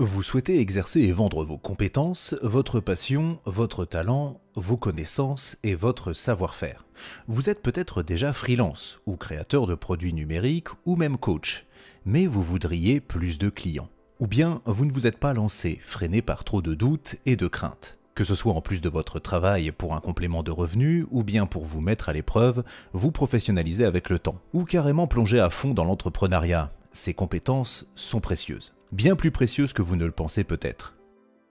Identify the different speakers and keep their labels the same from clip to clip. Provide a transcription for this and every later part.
Speaker 1: Vous souhaitez exercer et vendre vos compétences, votre passion, votre talent, vos connaissances et votre savoir-faire. Vous êtes peut-être déjà freelance ou créateur de produits numériques ou même coach, mais vous voudriez plus de clients. Ou bien vous ne vous êtes pas lancé, freiné par trop de doutes et de craintes. Que ce soit en plus de votre travail pour un complément de revenus ou bien pour vous mettre à l'épreuve, vous professionnalisez avec le temps. Ou carrément plonger à fond dans l'entrepreneuriat. Ces compétences sont précieuses. Bien plus précieuses que vous ne le pensez peut-être.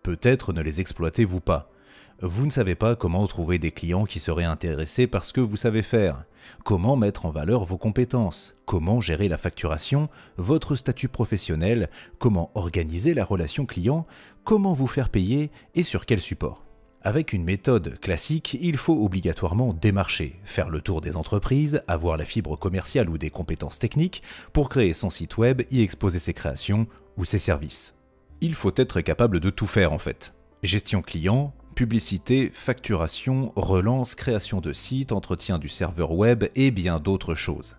Speaker 1: Peut-être ne les exploitez-vous pas. Vous ne savez pas comment trouver des clients qui seraient intéressés par ce que vous savez faire. Comment mettre en valeur vos compétences. Comment gérer la facturation, votre statut professionnel. Comment organiser la relation client. Comment vous faire payer et sur quel support. Avec une méthode classique, il faut obligatoirement démarcher, faire le tour des entreprises, avoir la fibre commerciale ou des compétences techniques pour créer son site web, y exposer ses créations ou ses services. Il faut être capable de tout faire en fait. Gestion client, publicité, facturation, relance, création de site, entretien du serveur web et bien d'autres choses.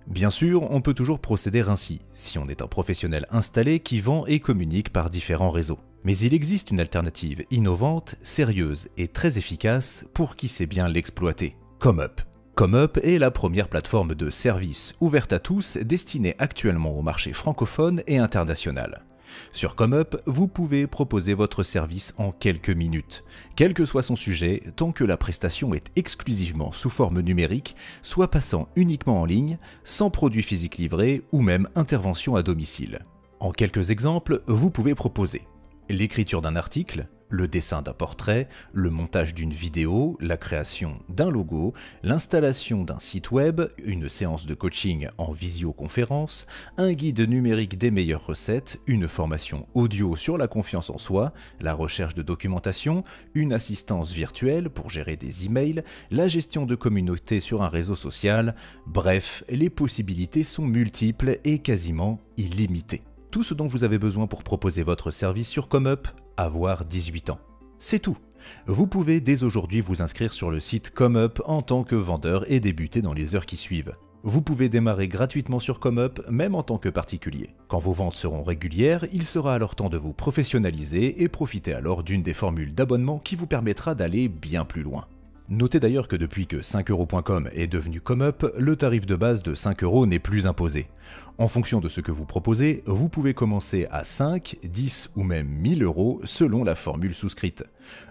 Speaker 1: Bien sûr, on peut toujours procéder ainsi, si on est un professionnel installé qui vend et communique par différents réseaux. Mais il existe une alternative innovante, sérieuse et très efficace pour qui sait bien l'exploiter. ComeUp. ComeUp est la première plateforme de services ouverte à tous destinée actuellement au marché francophone et international. Sur ComeUp, vous pouvez proposer votre service en quelques minutes, quel que soit son sujet, tant que la prestation est exclusivement sous forme numérique, soit passant uniquement en ligne, sans produit physique livré ou même intervention à domicile. En quelques exemples, vous pouvez proposer l'écriture d'un article, le dessin d'un portrait, le montage d'une vidéo, la création d'un logo, l'installation d'un site web, une séance de coaching en visioconférence, un guide numérique des meilleures recettes, une formation audio sur la confiance en soi, la recherche de documentation, une assistance virtuelle pour gérer des emails, la gestion de communauté sur un réseau social, bref, les possibilités sont multiples et quasiment illimitées. Tout ce dont vous avez besoin pour proposer votre service sur ComeUp, avoir 18 ans. C'est tout. Vous pouvez dès aujourd'hui vous inscrire sur le site ComeUp en tant que vendeur et débuter dans les heures qui suivent. Vous pouvez démarrer gratuitement sur ComeUp, même en tant que particulier. Quand vos ventes seront régulières, il sera alors temps de vous professionnaliser et profiter alors d'une des formules d'abonnement qui vous permettra d'aller bien plus loin. Notez d'ailleurs que depuis que 5euros.com est devenu ComeUp, le tarif de base de 5 € n'est plus imposé. En fonction de ce que vous proposez, vous pouvez commencer à 5, 10 ou même 1000 € selon la formule souscrite.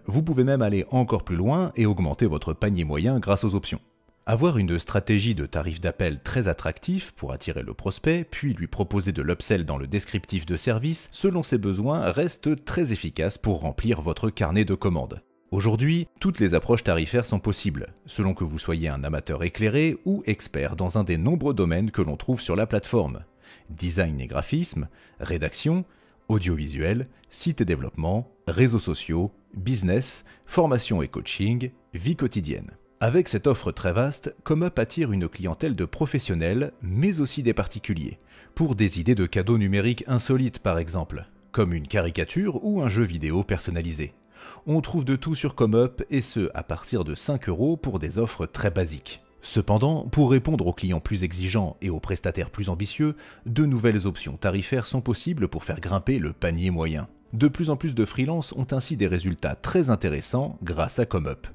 Speaker 1: Vous pouvez même aller encore plus loin et augmenter votre panier moyen grâce aux options. Avoir une stratégie de tarif d'appel très attractif pour attirer le prospect, puis lui proposer de l'upsell dans le descriptif de service selon ses besoins reste très efficace pour remplir votre carnet de commandes. Aujourd'hui, toutes les approches tarifaires sont possibles, selon que vous soyez un amateur éclairé ou expert dans un des nombreux domaines que l'on trouve sur la plateforme. Design et graphisme, rédaction, audiovisuel, site et développement, réseaux sociaux, business, formation et coaching, vie quotidienne. Avec cette offre très vaste, ComeUp attire une clientèle de professionnels, mais aussi des particuliers, pour des idées de cadeaux numériques insolites par exemple, comme une caricature ou un jeu vidéo personnalisé. On trouve de tout sur ComeUp et ce à partir de 5 € pour des offres très basiques. Cependant, pour répondre aux clients plus exigeants et aux prestataires plus ambitieux, de nouvelles options tarifaires sont possibles pour faire grimper le panier moyen. De plus en plus de freelances ont ainsi des résultats très intéressants grâce à ComeUp.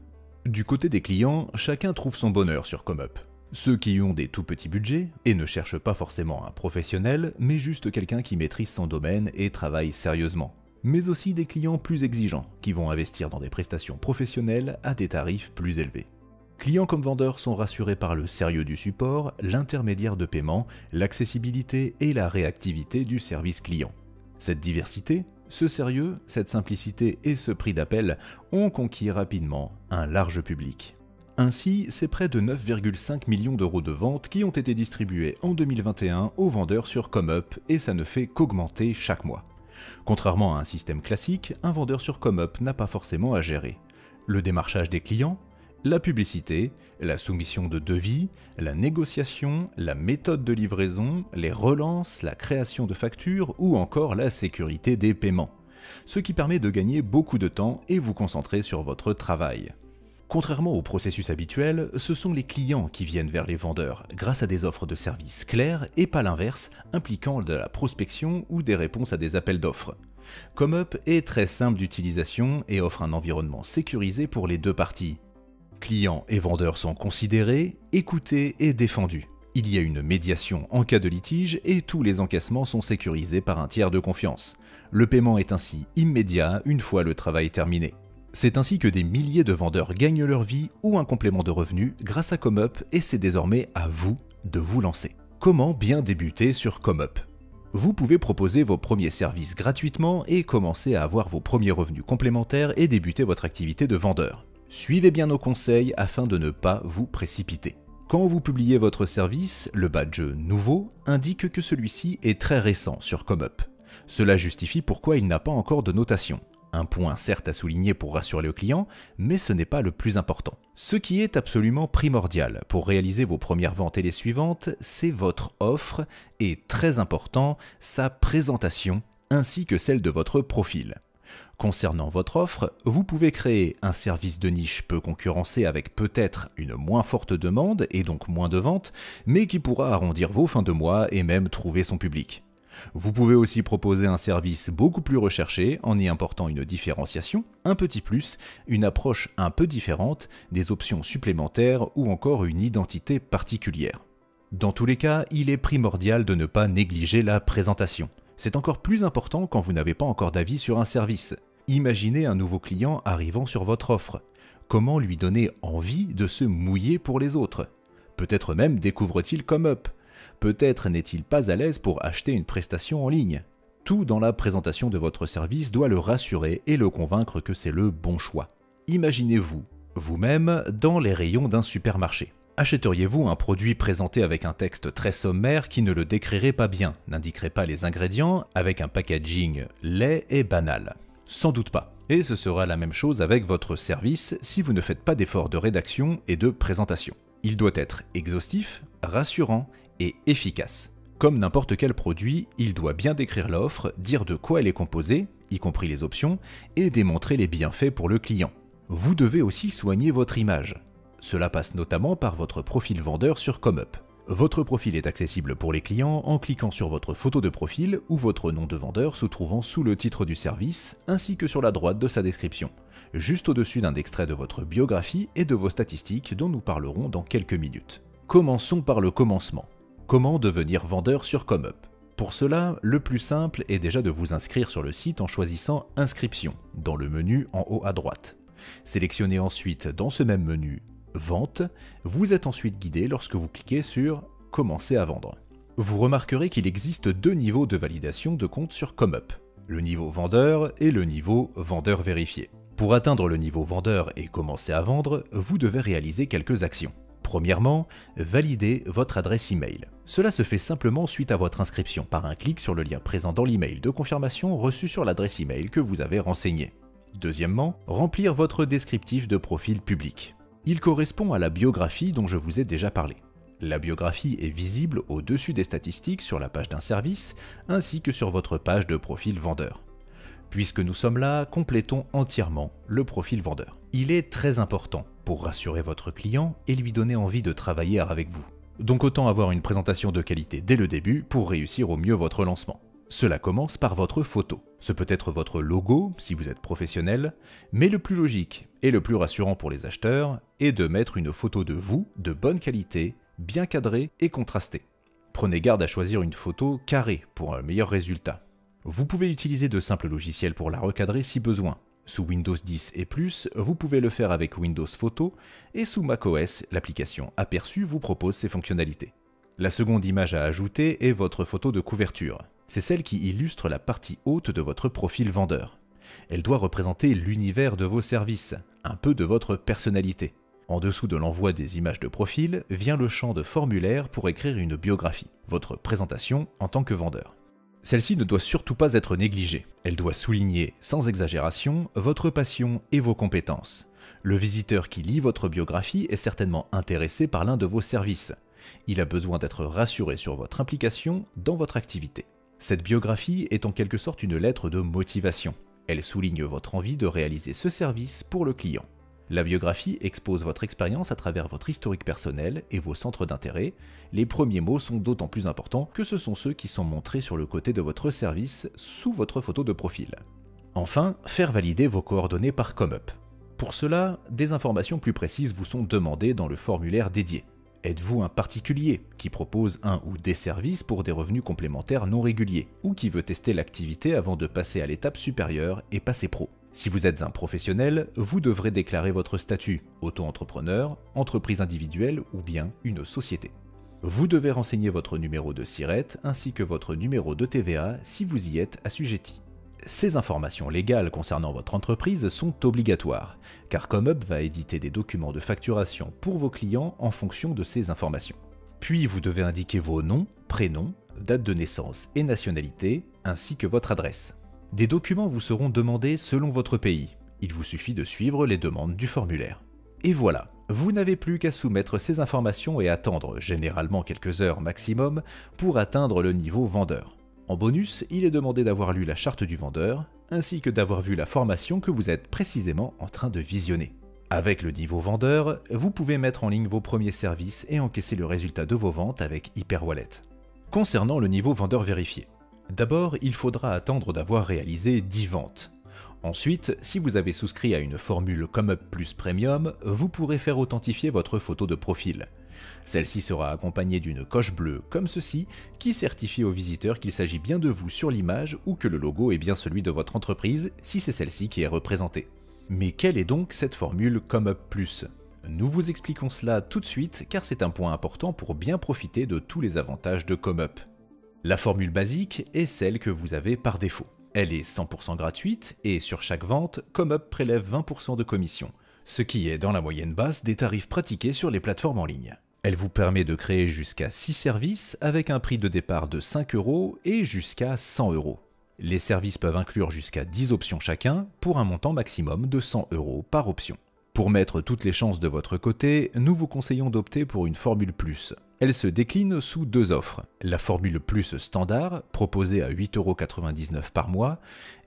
Speaker 1: Du côté des clients, chacun trouve son bonheur sur ComeUp. Ceux qui ont des tout petits budgets et ne cherchent pas forcément un professionnel, mais juste quelqu'un qui maîtrise son domaine et travaille sérieusement. Mais aussi des clients plus exigeants, qui vont investir dans des prestations professionnelles à des tarifs plus élevés. Clients comme vendeurs sont rassurés par le sérieux du support, l'intermédiaire de paiement, l'accessibilité et la réactivité du service client. Cette diversité, ce sérieux, cette simplicité et ce prix d'appel ont conquis rapidement un large public. Ainsi, c'est près de 9,5 millions d'euros de ventes qui ont été distribués en 2021 aux vendeurs sur ComeUp et ça ne fait qu'augmenter chaque mois. Contrairement à un système classique, un vendeur sur ComeUp n'a pas forcément à gérer le démarchage des clients, la publicité, la soumission de devis, la négociation, la méthode de livraison, les relances, la création de factures ou encore la sécurité des paiements. Ce qui permet de gagner beaucoup de temps et vous concentrer sur votre travail. Contrairement au processus habituel, ce sont les clients qui viennent vers les vendeurs grâce à des offres de services claires et pas l'inverse, impliquant de la prospection ou des réponses à des appels d'offres. ComeUp est très simple d'utilisation et offre un environnement sécurisé pour les deux parties. Clients et vendeurs sont considérés, écoutés et défendus. Il y a une médiation en cas de litige et tous les encaissements sont sécurisés par un tiers de confiance. Le paiement est ainsi immédiat une fois le travail terminé. C'est ainsi que des milliers de vendeurs gagnent leur vie ou un complément de revenus grâce à ComeUp et c'est désormais à vous de vous lancer. Comment bien débuter sur ComeUp ? Vous pouvez proposer vos premiers services gratuitement et commencer à avoir vos premiers revenus complémentaires et débuter votre activité de vendeur. Suivez bien nos conseils afin de ne pas vous précipiter. Quand vous publiez votre service, le badge « Nouveau » indique que celui-ci est très récent sur ComeUp. Cela justifie pourquoi il n'a pas encore de notation. Un point certes à souligner pour rassurer le client, mais ce n'est pas le plus important. Ce qui est absolument primordial pour réaliser vos premières ventes et les suivantes, c'est votre offre et, très important, sa présentation ainsi que celle de votre profil. Concernant votre offre, vous pouvez créer un service de niche peu concurrencé avec peut-être une moins forte demande et donc moins de ventes, mais qui pourra arrondir vos fins de mois et même trouver son public. Vous pouvez aussi proposer un service beaucoup plus recherché en y important une différenciation, un petit plus, une approche un peu différente, des options supplémentaires ou encore une identité particulière. Dans tous les cas, il est primordial de ne pas négliger la présentation. C'est encore plus important quand vous n'avez pas encore d'avis sur un service. Imaginez un nouveau client arrivant sur votre offre. Comment lui donner envie de se mouiller pour les autres ? Peut-être même découvre-t-il ComeUp. Peut-être n'est-il pas à l'aise pour acheter une prestation en ligne. Tout dans la présentation de votre service doit le rassurer et le convaincre que c'est le bon choix. Imaginez-vous, vous-même, dans les rayons d'un supermarché. Achèteriez-vous un produit présenté avec un texte très sommaire qui ne le décrirait pas bien, n'indiquerait pas les ingrédients, avec un packaging laid et banal? Sans doute pas. Et ce sera la même chose avec votre service si vous ne faites pas d'efforts de rédaction et de présentation. Il doit être exhaustif, rassurant et efficace. Comme n'importe quel produit, il doit bien décrire l'offre, dire de quoi elle est composée, y compris les options, et démontrer les bienfaits pour le client. Vous devez aussi soigner votre image. Cela passe notamment par votre profil vendeur sur ComeUp. Votre profil est accessible pour les clients en cliquant sur votre photo de profil ou votre nom de vendeur se trouvant sous le titre du service, ainsi que sur la droite de sa description, juste au-dessus d'un extrait de votre biographie et de vos statistiques dont nous parlerons dans quelques minutes. Commençons par le commencement. Comment devenir vendeur sur ComeUp ? Pour cela, le plus simple est déjà de vous inscrire sur le site en choisissant « Inscription » dans le menu en haut à droite. Sélectionnez ensuite dans ce même menu « Vente », vous êtes ensuite guidé lorsque vous cliquez sur « Commencer à vendre ». Vous remarquerez qu'il existe deux niveaux de validation de compte sur ComeUp, le niveau vendeur et le niveau vendeur vérifié. Pour atteindre le niveau vendeur et commencer à vendre, vous devez réaliser quelques actions. Premièrement, validez votre adresse email. Cela se fait simplement suite à votre inscription par un clic sur le lien présent dans l'email de confirmation reçu sur l'adresse email que vous avez renseignée. Deuxièmement, remplir votre descriptif de profil public. Il correspond à la biographie dont je vous ai déjà parlé. La biographie est visible au-dessus des statistiques sur la page d'un service ainsi que sur votre page de profil vendeur. Puisque nous sommes là, complétons entièrement le profil vendeur. Il est très important pour rassurer votre client et lui donner envie de travailler avec vous. Donc autant avoir une présentation de qualité dès le début pour réussir au mieux votre lancement. Cela commence par votre photo. Ce peut être votre logo si vous êtes professionnel, mais le plus logique et le plus rassurant pour les acheteurs est de mettre une photo de vous de bonne qualité, bien cadrée et contrastée. Prenez garde à choisir une photo carrée pour un meilleur résultat. Vous pouvez utiliser de simples logiciels pour la recadrer si besoin. Sous Windows 10 et plus, vous pouvez le faire avec Windows Photo et sous macOS, l'application Aperçu vous propose ces fonctionnalités. La seconde image à ajouter est votre photo de couverture. C'est celle qui illustre la partie haute de votre profil vendeur. Elle doit représenter l'univers de vos services, un peu de votre personnalité. En dessous de l'envoi des images de profil vient le champ de formulaire pour écrire une biographie, votre présentation en tant que vendeur. Celle-ci ne doit surtout pas être négligée. Elle doit souligner, sans exagération, votre passion et vos compétences. Le visiteur qui lit votre biographie est certainement intéressé par l'un de vos services. Il a besoin d'être rassuré sur votre implication dans votre activité. Cette biographie est en quelque sorte une lettre de motivation. Elle souligne votre envie de réaliser ce service pour le client. La biographie expose votre expérience à travers votre historique personnel et vos centres d'intérêt. Les premiers mots sont d'autant plus importants que ce sont ceux qui sont montrés sur le côté de votre service sous votre photo de profil. Enfin, faire valider vos coordonnées par ComeUp. Pour cela, des informations plus précises vous sont demandées dans le formulaire dédié. Êtes-vous un particulier qui propose un ou des services pour des revenus complémentaires non réguliers ou qui veut tester l'activité avant de passer à l'étape supérieure et passer pro? Si vous êtes un professionnel, vous devrez déclarer votre statut, auto-entrepreneur, entreprise individuelle ou bien une société. Vous devez renseigner votre numéro de SIRET ainsi que votre numéro de TVA si vous y êtes assujetti. Ces informations légales concernant votre entreprise sont obligatoires, car ComeUp va éditer des documents de facturation pour vos clients en fonction de ces informations. Puis vous devez indiquer vos noms, prénoms, date de naissance et nationalité, ainsi que votre adresse. Des documents vous seront demandés selon votre pays. Il vous suffit de suivre les demandes du formulaire. Et voilà, vous n'avez plus qu'à soumettre ces informations et attendre, généralement quelques heures maximum, pour atteindre le niveau vendeur. En bonus, il est demandé d'avoir lu la charte du vendeur, ainsi que d'avoir vu la formation que vous êtes précisément en train de visionner. Avec le niveau vendeur, vous pouvez mettre en ligne vos premiers services et encaisser le résultat de vos ventes avec Hyperwallet. Concernant le niveau vendeur vérifié, d'abord, il faudra attendre d'avoir réalisé 10 ventes. Ensuite, si vous avez souscrit à une formule ComeUp Plus Premium, vous pourrez faire authentifier votre photo de profil. Celle-ci sera accompagnée d'une coche bleue comme ceci qui certifie au visiteur qu'il s'agit bien de vous sur l'image ou que le logo est bien celui de votre entreprise si c'est celle-ci qui est représentée. Mais quelle est donc cette formule ComeUp Plus? Nous vous expliquons cela tout de suite car c'est un point important pour bien profiter de tous les avantages de ComeUp. La formule basique est celle que vous avez par défaut. Elle est 100% gratuite et sur chaque vente, ComeUp prélève 20% de commission, ce qui est dans la moyenne basse des tarifs pratiqués sur les plateformes en ligne. Elle vous permet de créer jusqu'à 6 services avec un prix de départ de 5 € et jusqu'à 100 €. Les services peuvent inclure jusqu'à 10 options chacun pour un montant maximum de 100 € par option. Pour mettre toutes les chances de votre côté, nous vous conseillons d'opter pour une formule plus. Elle se décline sous deux offres, la formule plus standard, proposée à 8,99 € par mois,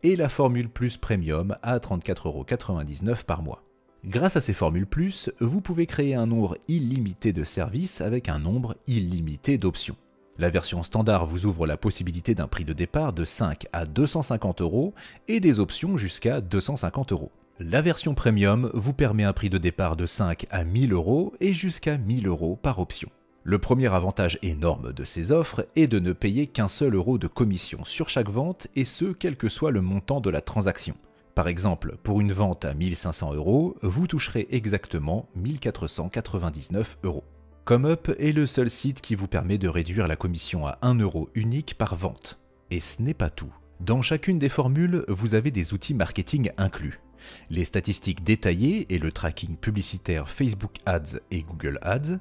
Speaker 1: et la formule plus premium à 34,99 € par mois. Grâce à ces formules plus, vous pouvez créer un nombre illimité de services avec un nombre illimité d'options. La version standard vous ouvre la possibilité d'un prix de départ de 5 à 250 € et des options jusqu'à 250 €. La version premium vous permet un prix de départ de 5 à 1000 € et jusqu'à 1000 € par option. Le premier avantage énorme de ces offres est de ne payer qu'un seul euro de commission sur chaque vente et ce, quel que soit le montant de la transaction. Par exemple, pour une vente à 1500 €, vous toucherez exactement 1499 €. ComeUp est le seul site qui vous permet de réduire la commission à 1 € unique par vente. Et ce n'est pas tout. Dans chacune des formules, vous avez des outils marketing inclus. Les statistiques détaillées et le tracking publicitaire Facebook Ads et Google Ads.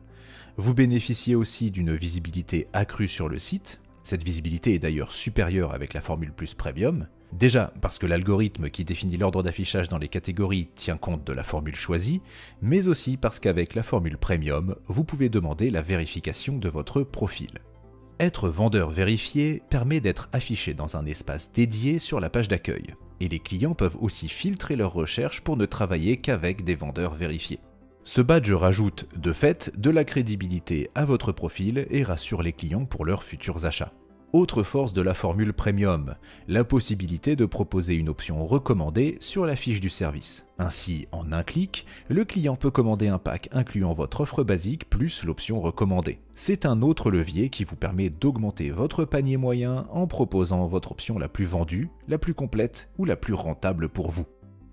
Speaker 1: Vous bénéficiez aussi d'une visibilité accrue sur le site. Cette visibilité est d'ailleurs supérieure avec la formule plus premium. Déjà parce que l'algorithme qui définit l'ordre d'affichage dans les catégories tient compte de la formule choisie, mais aussi parce qu'avec la formule premium, vous pouvez demander la vérification de votre profil. Être vendeur vérifié permet d'être affiché dans un espace dédié sur la page d'accueil, et les clients peuvent aussi filtrer leurs recherches pour ne travailler qu'avec des vendeurs vérifiés. Ce badge rajoute, de fait, de la crédibilité à votre profil et rassure les clients pour leurs futurs achats. Autre force de la formule premium, la possibilité de proposer une option recommandée sur la fiche du service. Ainsi, en un clic, le client peut commander un pack incluant votre offre basique plus l'option recommandée. C'est un autre levier qui vous permet d'augmenter votre panier moyen en proposant votre option la plus vendue, la plus complète ou la plus rentable pour vous.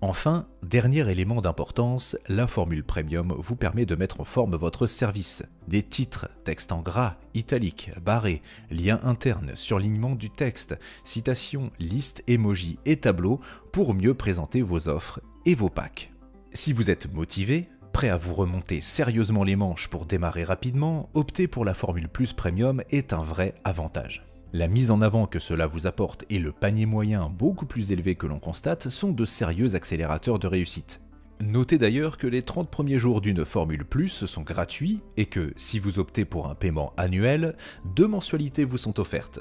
Speaker 1: Enfin, dernier élément d'importance, la formule premium vous permet de mettre en forme votre service. Des titres, texte en gras, italique, barré, liens internes, surlignement du texte, citations, listes, emojis et tableaux pour mieux présenter vos offres et vos packs. Si vous êtes motivé, prêt à vous remonter sérieusement les manches pour démarrer rapidement, opter pour la formule plus premium est un vrai avantage. La mise en avant que cela vous apporte et le panier moyen beaucoup plus élevé que l'on constate sont de sérieux accélérateurs de réussite. Notez d'ailleurs que les 30 premiers jours d'une formule plus sont gratuits et que, si vous optez pour un paiement annuel, 2 mensualités vous sont offertes.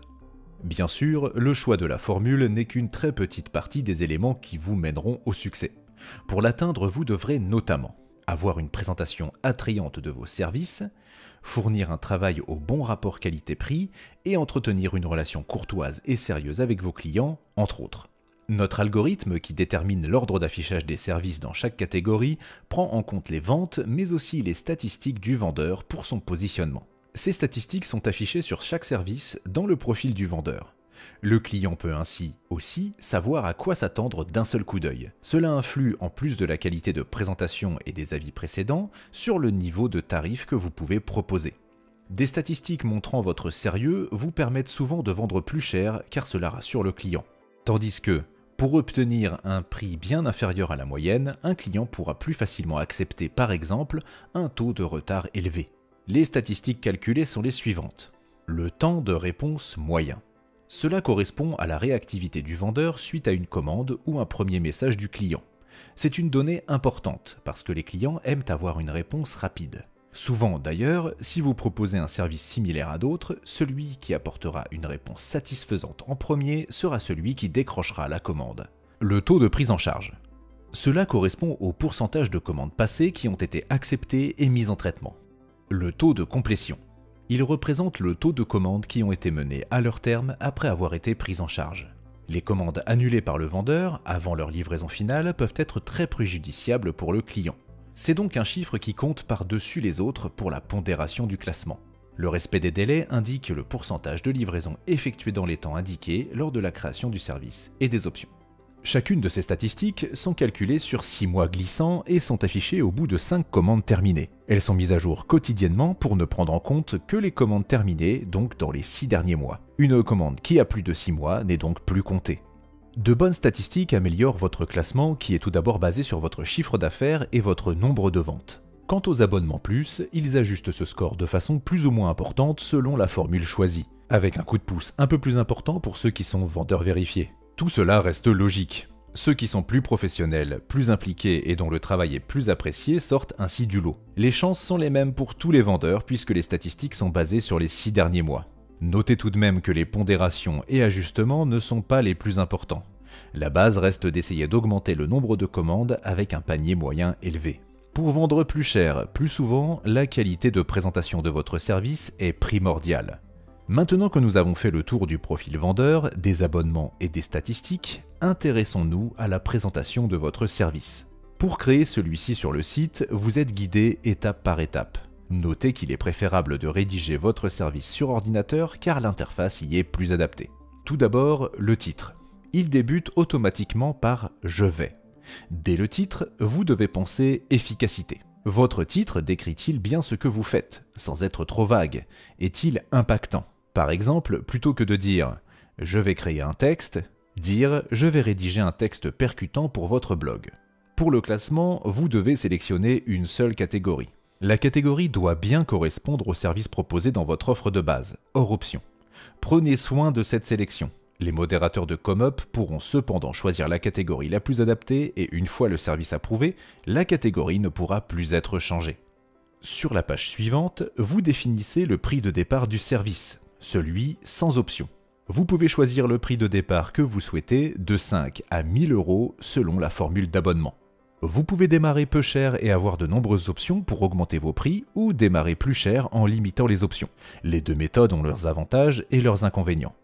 Speaker 1: Bien sûr, le choix de la formule n'est qu'une très petite partie des éléments qui vous mèneront au succès. Pour l'atteindre, vous devrez notamment avoir une présentation attrayante de vos services, fournir un travail au bon rapport qualité-prix et entretenir une relation courtoise et sérieuse avec vos clients, entre autres. Notre algorithme, qui détermine l'ordre d'affichage des services dans chaque catégorie, prend en compte les ventes, mais aussi les statistiques du vendeur pour son positionnement. Ces statistiques sont affichées sur chaque service dans le profil du vendeur. Le client peut ainsi aussi savoir à quoi s'attendre d'un seul coup d'œil. Cela influe, en plus de la qualité de présentation et des avis précédents, sur le niveau de tarif que vous pouvez proposer. Des statistiques montrant votre sérieux vous permettent souvent de vendre plus cher car cela rassure le client. Tandis que, pour obtenir un prix bien inférieur à la moyenne, un client pourra plus facilement accepter par exemple un taux de retard élevé. Les statistiques calculées sont les suivantes. Le temps de réponse moyen. Cela correspond à la réactivité du vendeur suite à une commande ou un premier message du client. C'est une donnée importante parce que les clients aiment avoir une réponse rapide. Souvent d'ailleurs, si vous proposez un service similaire à d'autres, celui qui apportera une réponse satisfaisante en premier sera celui qui décrochera la commande. Le taux de prise en charge. Cela correspond au pourcentage de commandes passées qui ont été acceptées et mises en traitement. Le taux de complétion. Il représente le taux de commandes qui ont été menées à leur terme après avoir été prises en charge. Les commandes annulées par le vendeur avant leur livraison finale peuvent être très préjudiciables pour le client. C'est donc un chiffre qui compte par-dessus les autres pour la pondération du classement. Le respect des délais indique le pourcentage de livraison effectué dans les temps indiqués lors de la création du service et des options. Chacune de ces statistiques sont calculées sur 6 mois glissants et sont affichées au bout de 5 commandes terminées. Elles sont mises à jour quotidiennement pour ne prendre en compte que les commandes terminées, donc dans les 6 derniers mois. Une commande qui a plus de 6 mois n'est donc plus comptée. De bonnes statistiques améliorent votre classement qui est tout d'abord basé sur votre chiffre d'affaires et votre nombre de ventes. Quant aux abonnements plus, ils ajustent ce score de façon plus ou moins importante selon la formule choisie, avec un coup de pouce un peu plus important pour ceux qui sont vendeurs vérifiés. Tout cela reste logique. Ceux qui sont plus professionnels, plus impliqués et dont le travail est plus apprécié sortent ainsi du lot. Les chances sont les mêmes pour tous les vendeurs puisque les statistiques sont basées sur les 6 derniers mois. Notez tout de même que les pondérations et ajustements ne sont pas les plus importants. La base reste d'essayer d'augmenter le nombre de commandes avec un panier moyen élevé. Pour vendre plus cher, plus souvent, la qualité de présentation de votre service est primordiale. Maintenant que nous avons fait le tour du profil vendeur, des abonnements et des statistiques, intéressons-nous à la présentation de votre service. Pour créer celui-ci sur le site, vous êtes guidé étape par étape. Notez qu'il est préférable de rédiger votre service sur ordinateur car l'interface y est plus adaptée. Tout d'abord, le titre. Il débute automatiquement par « Je vais ». Dès le titre, vous devez penser efficacité. Votre titre décrit-il bien ce que vous faites, sans être trop vague? Est-il impactant? Par exemple, plutôt que de dire « Je vais créer un texte », dire « Je vais rédiger un texte percutant pour votre blog ». Pour le classement, vous devez sélectionner une seule catégorie. La catégorie doit bien correspondre au service proposé dans votre offre de base, hors option. Prenez soin de cette sélection. Les modérateurs de ComUp pourront cependant choisir la catégorie la plus adaptée et une fois le service approuvé, la catégorie ne pourra plus être changée. Sur la page suivante, vous définissez le prix de départ du service, celui sans option. Vous pouvez choisir le prix de départ que vous souhaitez de 5 à 1000 € selon la formule d'abonnement. Vous pouvez démarrer peu cher et avoir de nombreuses options pour augmenter vos prix ou démarrer plus cher en limitant les options. Les deux méthodes ont leurs avantages et leurs inconvénients.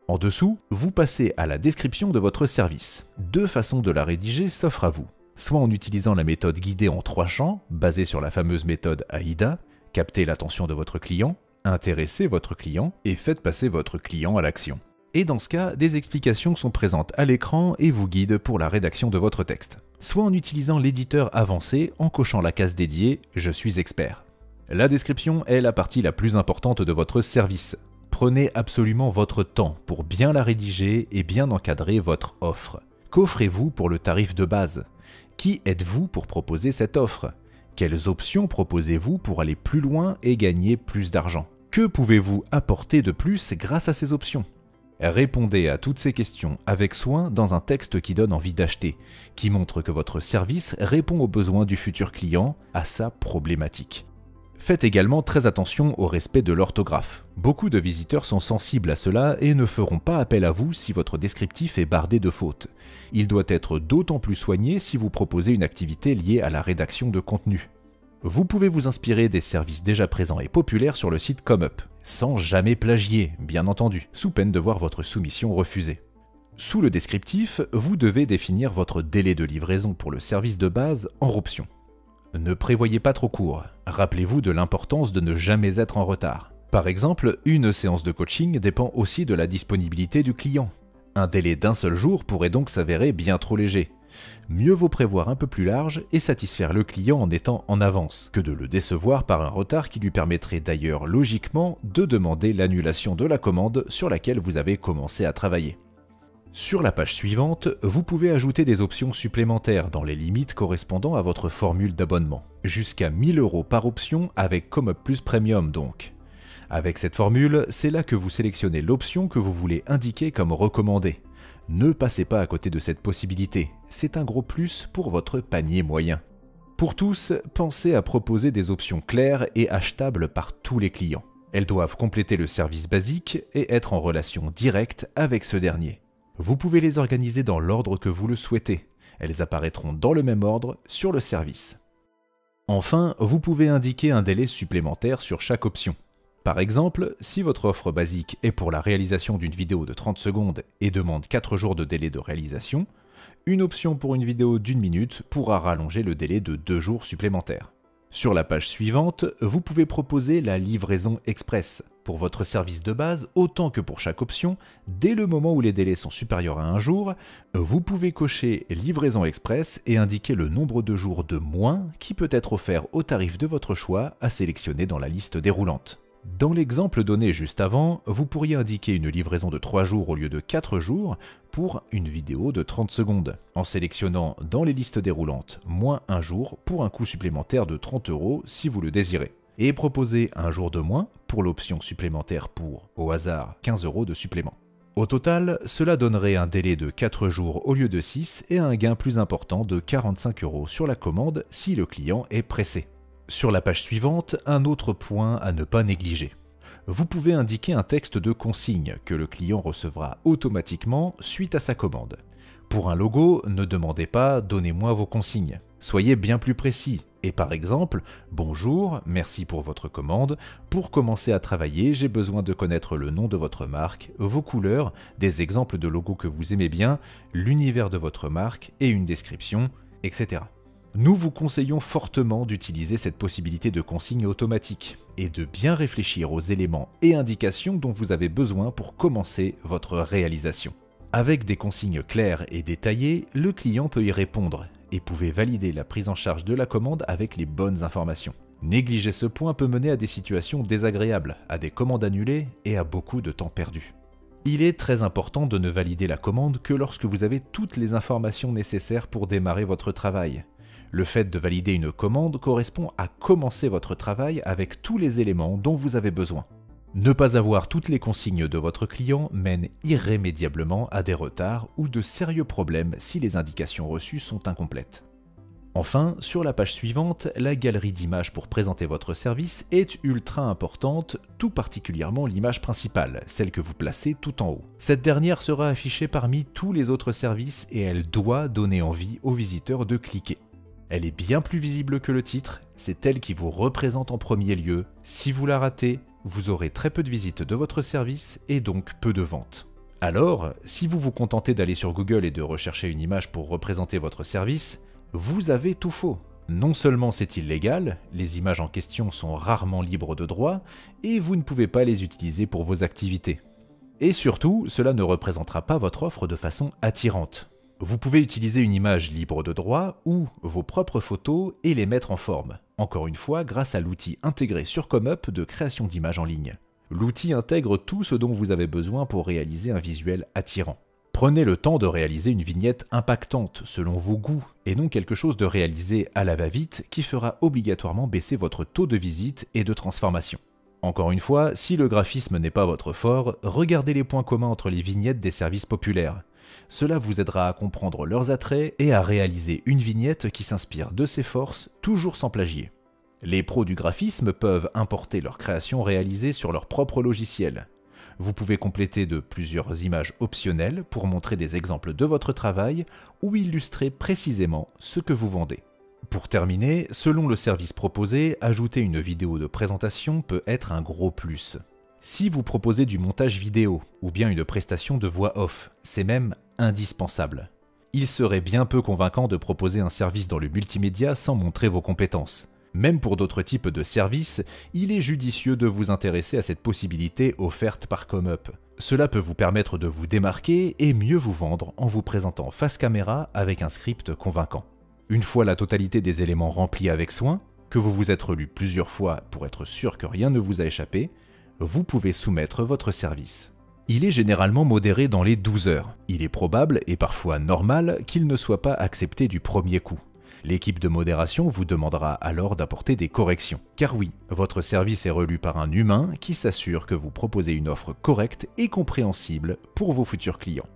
Speaker 1: En dessous, vous passez à la description de votre service. Deux façons de la rédiger s'offrent à vous. Soit en utilisant la méthode guidée en 3 champs, basée sur la fameuse méthode AIDA, captez l'attention de votre client, intéressez votre client et faites passer votre client à l'action. Et dans ce cas, des explications sont présentes à l'écran et vous guident pour la rédaction de votre texte. Soit en utilisant l'éditeur avancé en cochant la case dédiée « Je suis expert ». La description est la partie la plus importante de votre service. Prenez absolument votre temps pour bien la rédiger et bien encadrer votre offre. Qu'offrez-vous pour le tarif de base? Qui êtes-vous pour proposer cette offre? Quelles options proposez-vous pour aller plus loin et gagner plus d'argent? Que pouvez-vous apporter de plus grâce à ces options? Répondez à toutes ces questions avec soin dans un texte qui donne envie d'acheter, qui montre que votre service répond aux besoins du futur client, à sa problématique. Faites également très attention au respect de l'orthographe. Beaucoup de visiteurs sont sensibles à cela et ne feront pas appel à vous si votre descriptif est bardé de fautes. Il doit être d'autant plus soigné si vous proposez une activité liée à la rédaction de contenu. Vous pouvez vous inspirer des services déjà présents et populaires sur le site ComeUp, sans jamais plagier, bien entendu, sous peine de voir votre soumission refusée. Sous le descriptif, vous devez définir votre délai de livraison pour le service de base hors option. Ne prévoyez pas trop court, rappelez-vous de l'importance de ne jamais être en retard. Par exemple, une séance de coaching dépend aussi de la disponibilité du client. Un délai d'un seul jour pourrait donc s'avérer bien trop léger. Mieux vaut prévoir un peu plus large et satisfaire le client en étant en avance, que de le décevoir par un retard qui lui permettrait d'ailleurs logiquement de demander l'annulation de la commande sur laquelle vous avez commencé à travailler. Sur la page suivante, vous pouvez ajouter des options supplémentaires dans les limites correspondant à votre formule d'abonnement. Jusqu'à 1000 € par option avec ComeUp Plus Premium donc. Avec cette formule, c'est là que vous sélectionnez l'option que vous voulez indiquer comme recommandée. Ne passez pas à côté de cette possibilité, c'est un gros plus pour votre panier moyen. Pour tous, pensez à proposer des options claires et achetables par tous les clients. Elles doivent compléter le service basique et être en relation directe avec ce dernier. Vous pouvez les organiser dans l'ordre que vous le souhaitez. Elles apparaîtront dans le même ordre sur le service. Enfin, vous pouvez indiquer un délai supplémentaire sur chaque option. Par exemple, si votre offre basique est pour la réalisation d'une vidéo de 30 secondes et demande 4 jours de délai de réalisation, une option pour une vidéo d'1 minute pourra rallonger le délai de 2 jours supplémentaires. Sur la page suivante, vous pouvez proposer la livraison express pour votre service de base autant que pour chaque option. Dès le moment où les délais sont supérieurs à 1 jour, vous pouvez cocher livraison express et indiquer le nombre de jours de moins qui peut être offert au tarif de votre choix à sélectionner dans la liste déroulante. Dans l'exemple donné juste avant, vous pourriez indiquer une livraison de 3 jours au lieu de 4 jours pour une vidéo de 30 secondes, en sélectionnant dans les listes déroulantes moins 1 jour pour un coût supplémentaire de 30 € si vous le désirez, et proposer un jour de moins pour l'option supplémentaire pour, au hasard, 15 € de supplément. Au total, cela donnerait un délai de 4 jours au lieu de 6 et un gain plus important de 45 € sur la commande si le client est pressé. Sur la page suivante, un autre point à ne pas négliger. Vous pouvez indiquer un texte de consigne que le client recevra automatiquement suite à sa commande. Pour un logo, ne demandez pas « Donnez-moi vos consignes ». Soyez bien plus précis et par exemple « Bonjour, merci pour votre commande. Pour commencer à travailler, j'ai besoin de connaître le nom de votre marque, vos couleurs, des exemples de logos que vous aimez bien, l'univers de votre marque et une description, etc. » Nous vous conseillons fortement d'utiliser cette possibilité de consigne automatique et de bien réfléchir aux éléments et indications dont vous avez besoin pour commencer votre réalisation. Avec des consignes claires et détaillées, le client peut y répondre et pouvez valider la prise en charge de la commande avec les bonnes informations. Négliger ce point peut mener à des situations désagréables, à des commandes annulées et à beaucoup de temps perdu. Il est très important de ne valider la commande que lorsque vous avez toutes les informations nécessaires pour démarrer votre travail. Le fait de valider une commande correspond à commencer votre travail avec tous les éléments dont vous avez besoin. Ne pas avoir toutes les consignes de votre client mène irrémédiablement à des retards ou de sérieux problèmes si les indications reçues sont incomplètes. Enfin, sur la page suivante, la galerie d'images pour présenter votre service est ultra importante, tout particulièrement l'image principale, celle que vous placez tout en haut. Cette dernière sera affichée parmi tous les autres services et elle doit donner envie aux visiteurs de cliquer. Elle est bien plus visible que le titre, c'est elle qui vous représente en premier lieu. Si vous la ratez, vous aurez très peu de visites de votre service et donc peu de ventes. Alors, si vous vous contentez d'aller sur Google et de rechercher une image pour représenter votre service, vous avez tout faux. Non seulement c'est illégal, les images en question sont rarement libres de droit, et vous ne pouvez pas les utiliser pour vos activités. Et surtout, cela ne représentera pas votre offre de façon attirante. Vous pouvez utiliser une image libre de droit ou vos propres photos et les mettre en forme. Encore une fois, grâce à l'outil intégré sur ComeUp de création d'images en ligne. L'outil intègre tout ce dont vous avez besoin pour réaliser un visuel attirant. Prenez le temps de réaliser une vignette impactante selon vos goûts et non quelque chose de réalisé à la va-vite qui fera obligatoirement baisser votre taux de visite et de transformation. Encore une fois, si le graphisme n'est pas votre fort, regardez les points communs entre les vignettes des services populaires. Cela vous aidera à comprendre leurs attraits et à réaliser une vignette qui s'inspire de ses forces, toujours sans plagier. Les pros du graphisme peuvent importer leurs créations réalisées sur leur propre logiciel. Vous pouvez compléter de plusieurs images optionnelles pour montrer des exemples de votre travail ou illustrer précisément ce que vous vendez. Pour terminer, selon le service proposé, ajouter une vidéo de présentation peut être un gros plus. Si vous proposez du montage vidéo ou bien une prestation de voix off, c'est même indispensable. Il serait bien peu convaincant de proposer un service dans le multimédia sans montrer vos compétences. Même pour d'autres types de services, il est judicieux de vous intéresser à cette possibilité offerte par ComeUp. Cela peut vous permettre de vous démarquer et mieux vous vendre en vous présentant face caméra avec un script convaincant. Une fois la totalité des éléments remplis avec soin, que vous vous êtes relu plusieurs fois pour être sûr que rien ne vous a échappé, vous pouvez soumettre votre service. Il est généralement modéré dans les 12 heures. Il est probable et parfois normal qu'il ne soit pas accepté du premier coup. L'équipe de modération vous demandera alors d'apporter des corrections. Car oui, votre service est relu par un humain qui s'assure que vous proposez une offre correcte et compréhensible pour vos futurs clients.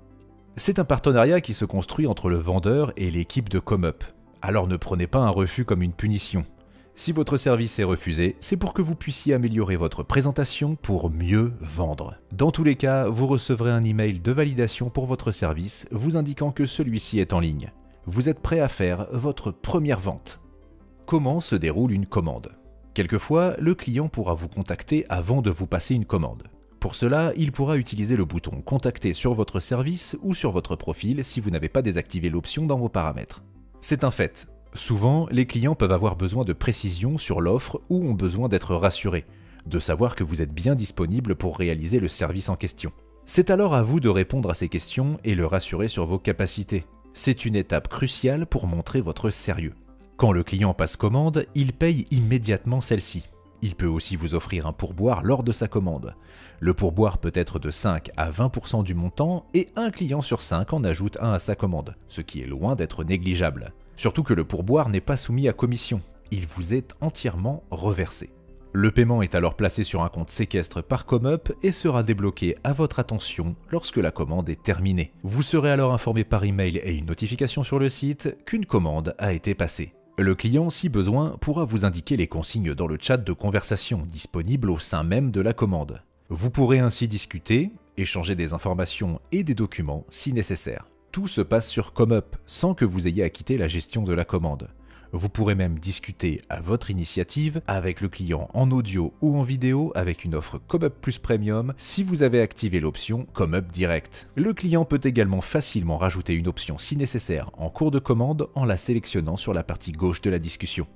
Speaker 1: C'est un partenariat qui se construit entre le vendeur et l'équipe de ComeUp. Alors ne prenez pas un refus comme une punition. Si votre service est refusé, c'est pour que vous puissiez améliorer votre présentation pour mieux vendre. Dans tous les cas, vous recevrez un email de validation pour votre service vous indiquant que celui-ci est en ligne. Vous êtes prêt à faire votre première vente. Comment se déroule une commande? Quelquefois, le client pourra vous contacter avant de vous passer une commande. Pour cela, il pourra utiliser le bouton « Contacter » sur votre service ou sur votre profil si vous n'avez pas désactivé l'option dans vos paramètres. C'est un fait. Souvent, les clients peuvent avoir besoin de précisions sur l'offre ou ont besoin d'être rassurés, de savoir que vous êtes bien disponible pour réaliser le service en question. C'est alors à vous de répondre à ces questions et le rassurer sur vos capacités. C'est une étape cruciale pour montrer votre sérieux. Quand le client passe commande, il paye immédiatement celle-ci. Il peut aussi vous offrir un pourboire lors de sa commande. Le pourboire peut être de 5 à 20% du montant et un client sur 5 en ajoute un à sa commande, ce qui est loin d'être négligeable. Surtout que le pourboire n'est pas soumis à commission, il vous est entièrement reversé. Le paiement est alors placé sur un compte séquestre par ComeUp et sera débloqué à votre attention lorsque la commande est terminée. Vous serez alors informé par email et une notification sur le site qu'une commande a été passée. Le client, si besoin, pourra vous indiquer les consignes dans le chat de conversation disponible au sein même de la commande. Vous pourrez ainsi discuter, échanger des informations et des documents si nécessaire. Tout se passe sur ComeUp sans que vous ayez à quitter la gestion de la commande. Vous pourrez même discuter à votre initiative avec le client en audio ou en vidéo avec une offre ComeUp Plus Premium si vous avez activé l'option ComeUp Direct. Le client peut également facilement rajouter une option si nécessaire en cours de commande en la sélectionnant sur la partie gauche de la discussion.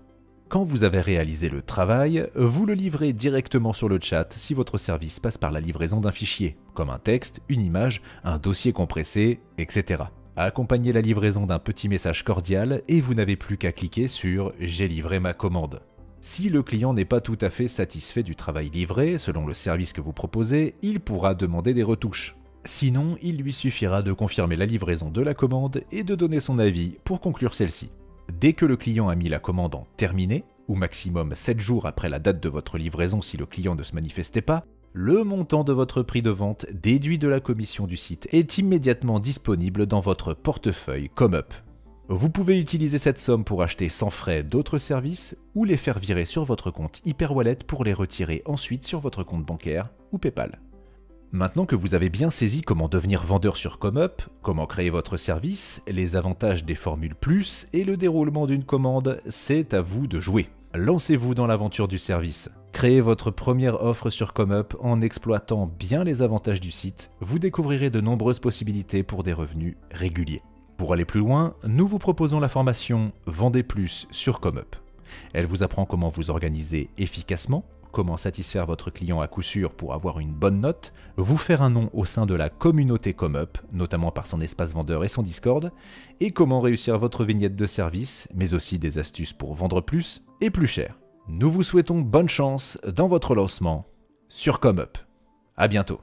Speaker 1: Quand vous avez réalisé le travail, vous le livrez directement sur le chat si votre service passe par la livraison d'un fichier, comme un texte, une image, un dossier compressé, etc. Accompagnez la livraison d'un petit message cordial et vous n'avez plus qu'à cliquer sur « J'ai livré ma commande ». Si le client n'est pas tout à fait satisfait du travail livré, selon le service que vous proposez, il pourra demander des retouches. Sinon, il lui suffira de confirmer la livraison de la commande et de donner son avis pour conclure celle-ci. Dès que le client a mis la commande en terminé, ou maximum 7 jours après la date de votre livraison si le client ne se manifestait pas, le montant de votre prix de vente déduit de la commission du site est immédiatement disponible dans votre portefeuille ComeUp. Vous pouvez utiliser cette somme pour acheter sans frais d'autres services ou les faire virer sur votre compte Hyperwallet pour les retirer ensuite sur votre compte bancaire ou PayPal. Maintenant que vous avez bien saisi comment devenir vendeur sur ComeUp, comment créer votre service, les avantages des formules plus et le déroulement d'une commande, c'est à vous de jouer. Lancez-vous dans l'aventure du service. Créez votre première offre sur ComeUp en exploitant bien les avantages du site. Vous découvrirez de nombreuses possibilités pour des revenus réguliers. Pour aller plus loin, nous vous proposons la formation Vendez plus sur ComeUp. Elle vous apprend comment vous organiser efficacement, comment satisfaire votre client à coup sûr pour avoir une bonne note, vous faire un nom au sein de la communauté ComeUp, notamment par son espace vendeur et son Discord, et comment réussir votre vignette de service, mais aussi des astuces pour vendre plus et plus cher. Nous vous souhaitons bonne chance dans votre lancement sur ComeUp. À bientôt.